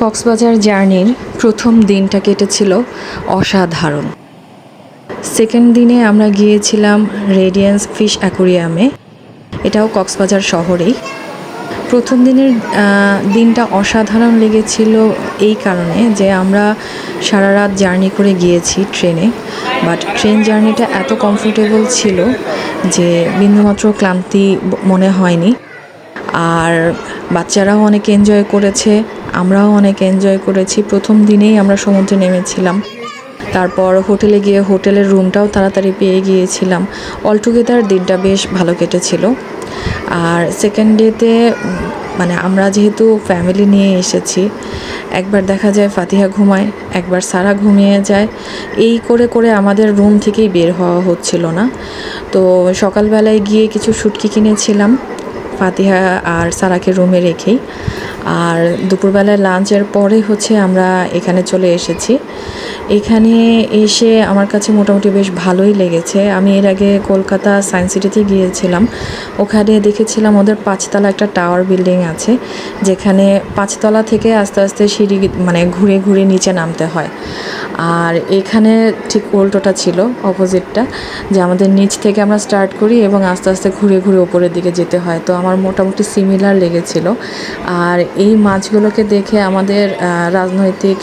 কক্সবাজার জার্নির প্রথম দিনটা কেটেছিল অসাধারণ। সেকেন্ড দিনে আমরা গিয়েছিলাম রেডিয়েন্স ফিশ অ্যাকোরিয়ামে, এটাও কক্সবাজার শহরেই। প্রথম দিনের দিনটা অসাধারণ লেগেছিল এই কারণে যে আমরা সারা রাত জার্নি করে গিয়েছি ট্রেনে, বাট ট্রেন জার্নিটা এত কমফোর্টেবল ছিল যে বিন্দুমাত্র ক্লান্তি মনে হয়নি। আর বাচ্চারাও অনেক এনজয় করেছে, আমরাও অনেক এনজয় করেছি। প্রথম দিনেই আমরা সমুদ্রে নেমেছিলাম, তারপর হোটেলে গিয়ে হোটেলের রুমটাও তাড়াতাড়ি পেয়ে গিয়েছিলাম। অলটুগেদার দিনটা বেশ ভালো কেটেছিল। আর সেকেন্ড ডেতে মানে আমরা যেহেতু ফ্যামিলি নিয়ে এসেছি, একবার দেখা যায় ফাতিহা ঘুমায়, একবার সারা ঘুমিয়ে যায়, এই করে করে আমাদের রুম থেকেই বের হওয়া হচ্ছিল না। তো সকালবেলায় গিয়ে কিছু শুটকি কিনেছিলাম ফাতিহা আর সারাকে রুমে রেখেই। আর দুপুরবেলায় লাঞ্চের পরে আমরা এখানে চলে এসেছি। এখানে এসে আমার কাছে মোটামুটি বেশ ভালোই লেগেছে। আমি এর আগে কলকাতা সায়েন্স সিটিতে গিয়েছিলাম, ওখানে দেখেছিলাম ওদের 5তলা একটা টাওয়ার বিল্ডিং আছে, যেখানে 5তলা থেকে আস্তে আস্তে সিঁড়ি মানে ঘুরে ঘুরে নিচে নামতে হয়। আর এখানে ঠিক উল্টোটা ছিল, অপোজিটটা, যে আমাদের নিচ থেকে আমরা স্টার্ট করি এবং আস্তে আস্তে ঘুরে ঘুরে ওপরের দিকে যেতে হয়। তো আমার মোটামুটি সিমিলার লেগেছিল। আর এই মাছগুলোকে দেখে আমাদের রাজনৈতিক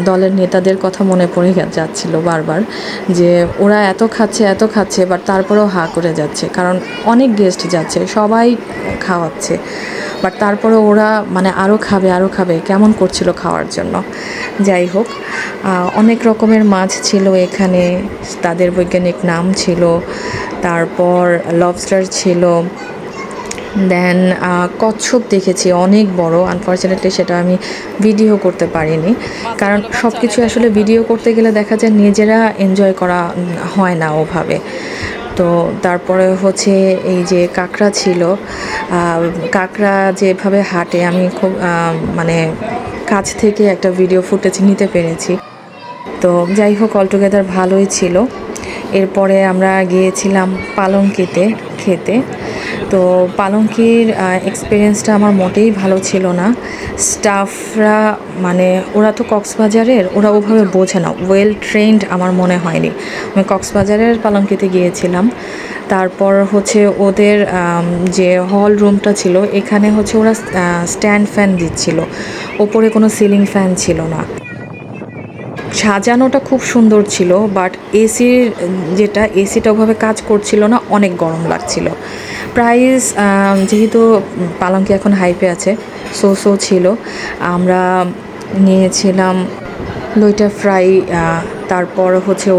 দলের নেতাদের কথা মনে পড়ে যাচ্ছিল বারবার, যে ওরা এত খাচ্ছে বাট তারপরেও হা করে যাচ্ছে, কারণ অনেক গেস্ট যাচ্ছে, সবাই খাওয়াচ্ছে, বাট তারপরে ওরা মানে আরও খাবে কেমন করছিল খাওয়ার জন্য। যাই হোক, অনেক রকমের মাছ ছিল এখানে, তাদের বৈজ্ঞানিক নাম ছিল। তারপর লবস্টার ছিল, দেন কচ্ছপ দেখেছি অনেক বড়। আনফর্চুনেটলি সেটা আমি ভিডিও করতে পারিনি, কারণ সব কিছু আসলে ভিডিও করতে গেলে দেখা যায় নিজেরা এনজয় করা হয় না ওভাবে। তো তারপরে এই যে কাঁকড়া ছিল, কাঁকড়া যেভাবে হাঁটে আমি খুব মানে কাছ থেকে একটা ভিডিও ফুটেজ নিতে পেরেছি। তো যাই হোক, অলটুগেদার ভালোই ছিল। এরপরে আমরা গিয়েছিলাম পালঙ্কিতে খেতে। তো পালঙ্কির এক্সপিরিয়েন্সটা আমার মোটেই ভালো ছিল না। স্টাফরা মানে ওরা তো কক্সবাজারের, ওরা ওভাবে বোঝে না, ওয়েল ট্রেন্ড আমার মনে হয়নি। আমি কক্সবাজারের পালঙ্কিতে গিয়েছিলাম। তারপর ওদের যে হল রুমটা ছিল, এখানে ওরা স্ট্যান্ড ফ্যান দিচ্ছিল, ওপরে কোনো সিলিং ফ্যান ছিল না। সাজানোটা খুব সুন্দর ছিল, বাট এসিটা ওভাবে কাজ করছিল না, অনেক গরম লাগছিল। প্রাইস যেহেতু পালঙ্কি এখন হাইপে আছে, সো ছিল। আমরা নিয়েছিলাম লইটা ফ্রাই, তারপর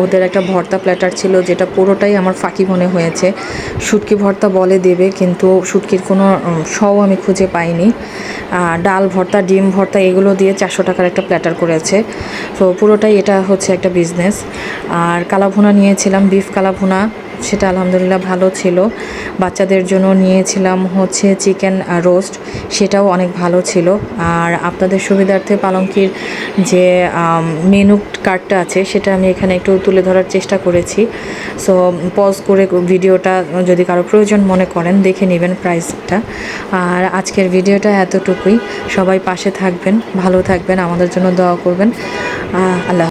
ওদের একটা ভর্তা প্ল্যাটার ছিল, যেটা পুরোটাই আমার ফাঁকি মনে হয়েছে। শুটকি ভর্তা বলে দেবে, কিন্তু শুটকির কোনো শও আমি খুঁজে পাইনি। ডাল ভর্তা, ডিম ভর্তা, এগুলো দিয়ে 400 টাকার একটা প্ল্যাটার করেছে। তো পুরোটাই এটা একটা বিজনেস। আর কালাভুনা নিয়েছিলাম, বিফ কালাভুনা, সেটা আলহামদুলিল্লাহ ভালো ছিল। বাচ্চাদের জন্য নিয়েছিলাম চিকেন রোস্ট, সেটাও অনেক ভালো ছিল। আর আপনাদের সুবিধার্থে পালঙ্কির যে মেনু কার্ডটা আছে সেটা আমি এখানে একটু তুলে ধরার চেষ্টা করেছি। সো পজ করে ভিডিওটা যদি কারো প্রয়োজন মনে করেন দেখে নেবেন প্রাইসটা। আর আজকের ভিডিওটা এতটুকুই। সবাই পাশে থাকবেন, ভালো থাকবেন, আমাদের জন্য দোয়া করবেন। আল্লাহ।